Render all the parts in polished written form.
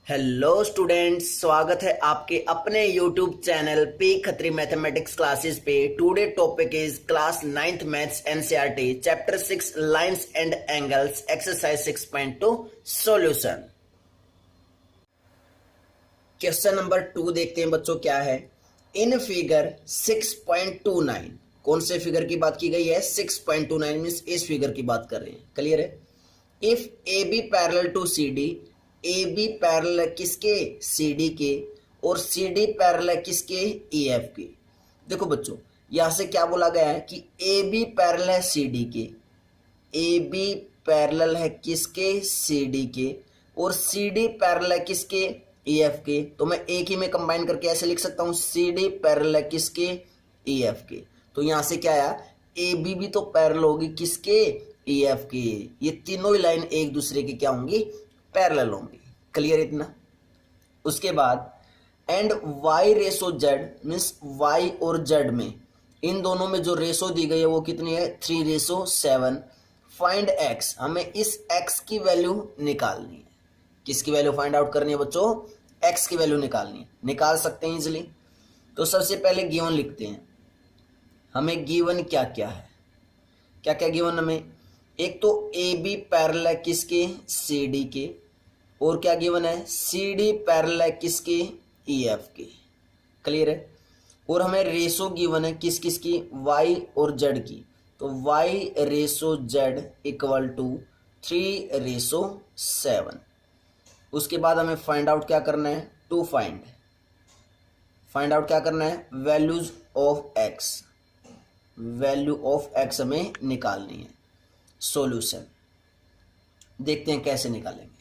Hello students, स्वागत है आपके अपने YouTube channel P Khatri mathematics classes पे। Today topic is class 9th maths NCERT chapter 6 lines and angles exercise 6.2 solution. Question number 2 देखते हैं बच्चों क्या है। इन फिगर 6.29, कौन से फिगर की बात की गई है? 6.29 मीन्स इस फिगर की बात कर रहे हैं। क्लियर है? If A B parallel to C D, A B parallel है किसके? सी डी के, और सी डी पैरेलल है किसके? ई एफ के। देखो बच्चों, यहां से क्या बोला गया है कि ए बी पैरेलल है सी डी के, ए बी पैरेलल है किसके? सी डी के, और सी डी पैरेलल है किसके? ई एफ के। तो मैं एक ही में कंबाइन करके ऐसे लिख सकता हूं, सी डी पैरेलल है किसके? ई एफ के। तो यहां से क्या आया, ए बी भी तो पैरेलल होगी किसके? ई एफ के। ये तीनों ही लाइन एक दूसरे की क्या होंगी? पैरेलल होंगी। क्लियर इतना? उसके बाद and Y ratio Z means Y और जेड में, इन दोनों में जो रेशो दी गई है वो कितनी है? 3:7। फाइंड एक्स, हमें इस एक्स की वैल्यू निकालनी है। किसकी वैल्यू फाइंड आउट करनी है बच्चों? एक्स की वैल्यू निकालनी है। निकाल सकते हैं इजिली। तो सबसे पहले गिवन लिखते हैं। हमें गिवन क्या क्या है? क्या क्या गिवन हमें? एक तो ए बी पैरेलल है किसके? सी डी के, और क्या गिवन है? सी डी पैरेलल है किसके? ई एफ के। क्लियर है? और हमें रेशो गिवन है किस किस की? वाई और जेड की। तो Y ratio Z equal to 3:7। उसके बाद हमें फाइंड आउट क्या करना है? टू फाइंड आउट क्या करना है? Values of x. Value of x हमें निकालनी है। सॉल्यूशन देखते हैं कैसे निकालेंगे।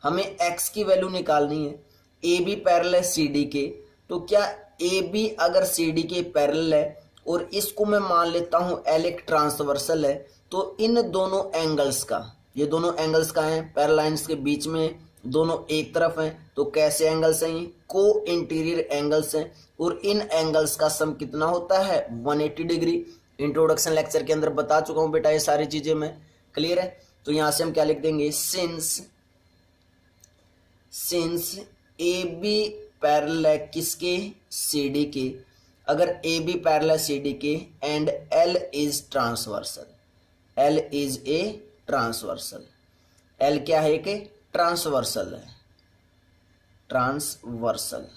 हमें x की वैल्यू निकालनी है। ए बी पैरेलल है सी डी के, तो क्या ए बी अगर सी डी के पैरेलल है और इसको मैं मान लेता हूं एल एक ट्रांसवर्सल है, तो इन दोनों एंगल्स का, ये दोनों एंगल्स का है पैरेलल लाइंस के बीच में, दोनों एक तरफ हैं, तो कैसे एंगल्स हैं? ये को इंटीरियर एंगल्स हैं, और इन एंगल्स का सम कितना होता है? 180 डिग्री। इंट्रोडक्शन लेक्चर के अंदर बता चुका हूं बेटा ये सारी चीजें मैं। क्लियर है? तो यहां से हम क्या लिख देंगे? सिंस ए बी पैरेलल है किसके? सी डी के। अगर ए बी पैरेलल है सी डी के and L is transversal, L is a transversal, L क्या है? कि ट्रांसवर्सल है, ट्रांसवर्सल।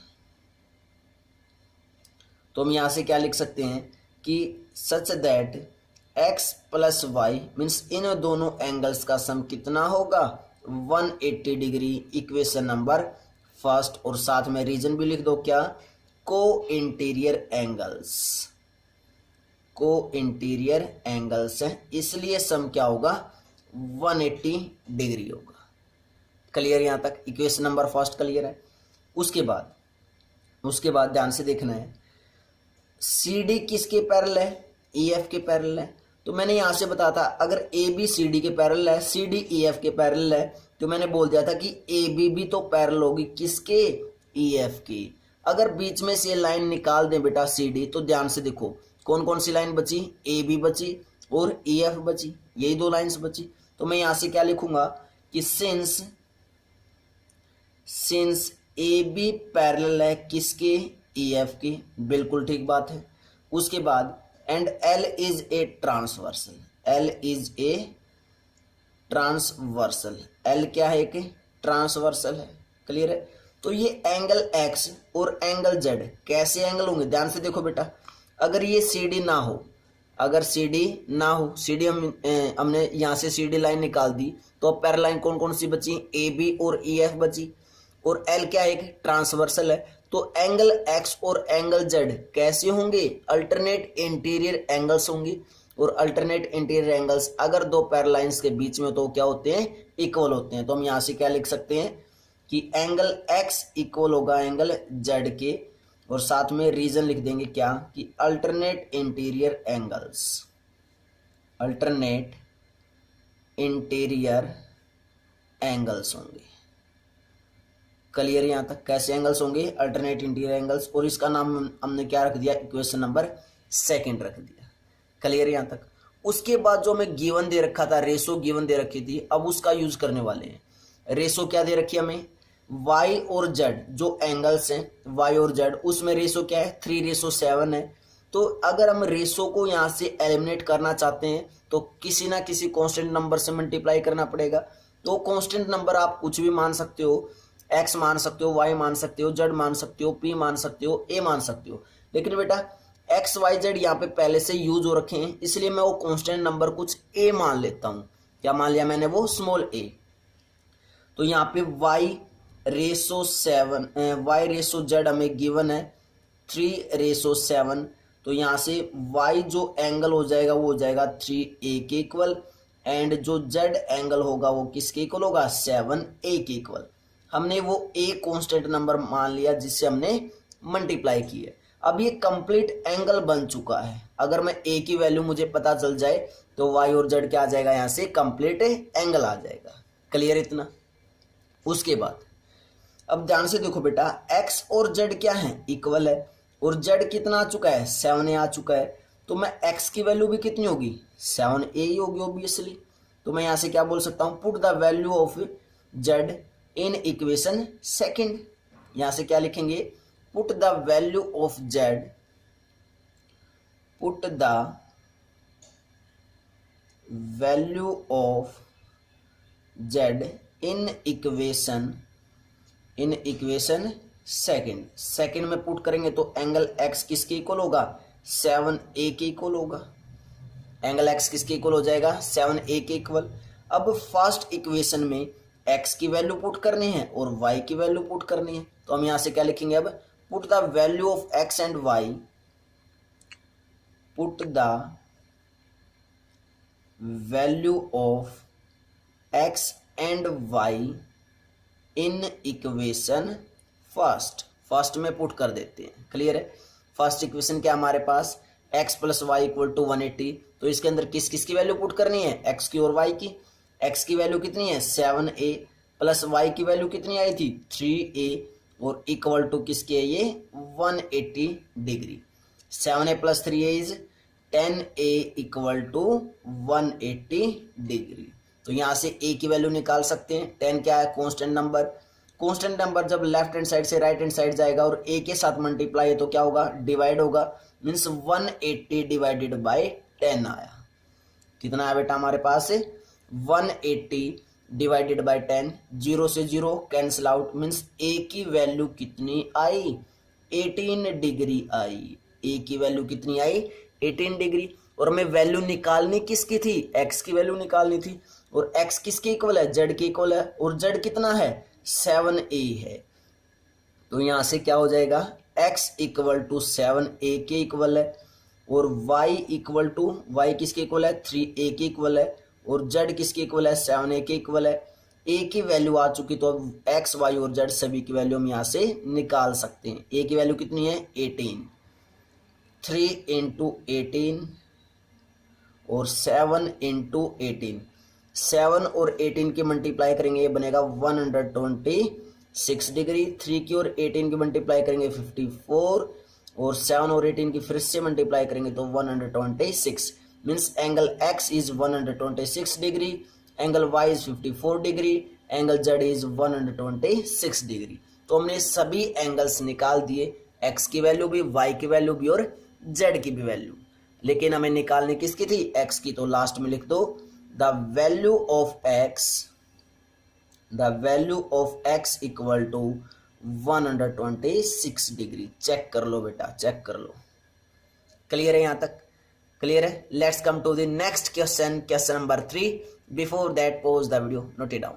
तो हम यहां से क्या लिख सकते हैं कि such that x plus Y means इन दोनों एंगल्स का सम कितना होगा? 180 डिग्री। इक्वेशन नंबर फर्स्ट, और साथ में रीजन भी लिख दो क्या? को इंटीरियर एंगल्स, को इंटीरियर एंगल्स है, इसलिए सम क्या होगा? 180 डिग्री होगा। क्लियर यहां तक? इक्वेशन नंबर फर्स्ट क्लियर है। उसके बाद ध्यान से देखना है, सी डी किसके पैरेलल है? ई एफ के पैरेलल है। तो मैंने यहां से बताया था अगर ए बी सी डी के पैरेलल है, सी डी ई एफ के पैरेलल है, तो मैंने बोल दिया था कि ए बी भी तो पैरेलल होगी किसके? ई एफ की। अगर बीच में से लाइन निकाल दें बेटा सी डी, तो ध्यान से देखो कौन कौन सी लाइन बची? ए बी बची और ई एफ बची, यही दो लाइन्स बची। तो मैं यहां से क्या लिखूंगा कि सिंस ए बी पैरेलल है किसके? ई एफ की। बिल्कुल ठीक बात है। उसके बाद and L is a transversal, L is a transversal, L क्या है? कि ट्रांसवर्सल है। क्लियर है? तो ये एंगल एक्स और एंगल जेड कैसे एंगल होंगे? ध्यान से देखो बेटा, अगर ये सी डी ना हो, अगर सी डी ना हो, सी डी हमने यहां से सी डी लाइन निकाल दी, तो अब पैरेलल लाइन कौन कौन सी बची? ए बी और ई एफ बची, और एल क्या है? ट्रांसवर्सल है। तो एंगल एक्स और एंगल जेड कैसे होंगे? अल्टरनेट इंटीरियर एंगल्स होंगे, और अल्टरनेट इंटीरियर एंगल्स अगर दो पैरेलल लाइंस के बीच में तो क्या होते हैं? इक्वल होते हैं। तो हम यहां से क्या लिख सकते हैं कि एंगल एक्स इक्वल होगा एंगल जेड के, और साथ में रीजन लिख देंगे क्या? कि alternate interior angles, alternate interior angles होंगे। क्लियर यहां तक? कैसे एंगल्स होंगे? अल्टरनेट इंटीरियर एंगल्स, और इसका नाम हमने क्या रख दिया? इक्वेशन नंबर सेकंड रख दिया। क्लियर यहां तक? उसके बाद जो हमें गिवन दे रखा था, रेशो गिवन दे रखी थी, अब उसका यूज करने वाले हैं। रेशो क्या दे रखी है हमें? y और z जो एंगल्स हैं y और z, उसमें रेशो क्या है 3:7 है। तो अगर हम रेशो को यहाँ से एलिमिनेट करना चाहते हैं तो किसी ना किसी कांस्टेंट नंबर से मल्टीप्लाई करना पड़ेगा। तो कांस्टेंट नंबर आप कुछ भी मान सकते हो, x मान सकते हो, y मान सकते हो, z मान सकते हो, p मान सकते हो, a मान सकते हो। लेकिन बेटा एक्स वाई जेड यहाँ पे पहले से यूज हो रखे हैं, इसलिए मैं वो कांस्टेंट नंबर कुछ a मान लेता हूँ। क्या मान लिया मैंने? वो स्मॉल a। तो यहाँ पे y/z हमें गिवन है 3:7। तो यहाँ से y जो एंगल हो जाएगा वो हो जाएगा 3a के इक्वल, एंड जो z एंगल होगा वो किसके इक्वल होगा? 7a के इक्वल। हमने वो a कांस्टेंट नंबर मान लिया जिससे हमने मल्टीप्लाई की है। अब ये कंप्लीट एंगल बन चुका है। अगर मैं a की वैल्यू मुझे पता चल जाए तो y और z क्या आ जाएगा? यहाँ से कंप्लीट एंगल आ जाएगा। क्लियर इतना? उसके बाद अब ध्यान से देखो बेटा, x और z क्या है? इक्वल है, और z कितना आ चुका है? 7a आ चुका है। तो मैं x की वैल्यू भी कितनी होगी? 7a ही होगी ऑब्वियसली। तो मैं यहाँ से क्या बोल सकता हूँ? Put the value of z in equation second. यहाँ से क्या लिखेंगे? Put the value of z, put the value of z in equation second में पुट करेंगे तो एंगल x किसके इक्वल होगा? 7a के इक्वल होगा। एंगल x किसके इक्वल हो जाएगा? 7a के इक्वल। अब फर्स्ट इक्वेशन में x की वैल्यू पुट करनी है और y की वैल्यू पुट करनी है। तो हम यहां से क्या लिखेंगे? अब put the value of x and y, put the value of x and y in equation first में पुट कर देते हैं। क्लियर है? फर्स्ट इक्वेशन क्या हमारे पास? x plus Y equal to 180। तो इसके अंदर किस किस की वैल्यू पुट करनी है? x की और y की। x की वैल्यू कितनी है? 7a, प्लस y की वैल्यू कितनी आई थी? 3a, और इक्वल टू किसके है ये? 180 degree. 7a plus 3a is 10a equal to 180 degree. तो यहाँ से a की वैल्यू निकाल सकते हैं। 10 क्या है? Constant number. कांस्टेंट नंबर जब लेफ्ट हैंड साइड से राइट हैंड साइड जाएगा और a के साथ मल्टीप्लाई है तो क्या होगा? डिवाइड होगा। मीन्स 180 डिवाइडेड बाय 10 आया। कितना आया बेटा हमारे पास? 180 डिवाइडेड बाय 10। 0 से 0 कैंसिल आउट। मीन्स a की वैल्यू कितनी आई? 18 डिग्री आई। a की वैल्यू कितनी आई? 18 डिग्री। और हमें वैल्यू निकालनी किसकी थी? x की वैल्यू निकालनी थी। और x किसके इक्वल है? z के इक्वल है। और z कितना है? 7a है। तो यहां से क्या हो जाएगा? x इक्वल टू 7a के इक्वल है, और y इक्वल टू, y किसके इक्वल है? 3a के इक्वल है, और z किसके इक्वल है? 7a के इक्वल है। a की वैल्यू आ चुकी तो अब x, y और z सभी की वैल्यू हम यहां से निकाल सकते हैं। a की वैल्यू कितनी है? 18। 3 इंटू 18 और 7 इंटू 18। 7 और 18 की मल्टीप्लाई करेंगे ये बनेगा 126 डिग्री। 3 की और 18 की मल्टीप्लाई करेंगे 54, और 7 और 18 की फिर से मल्टीप्लाई करेंगे तो 126। Means angle x is 126 degree, angle y is 54 degree, angle z is 126 degree. तो हमने सभी एंगल्स निकाल दिए, x की वैल्यू भी, y की वैल्यू भी और z की भी वैल्यू। लेकिन हमें निकालने किसकी थी? x की। तो लास्ट में लिख दो the value of x equal to 126 degree. Check कर लो बेटा, चेक कर लो। क्लियर है? यहां तक क्लियर है? Let's come to the next question, question number 3। Before that pause the video, note it down.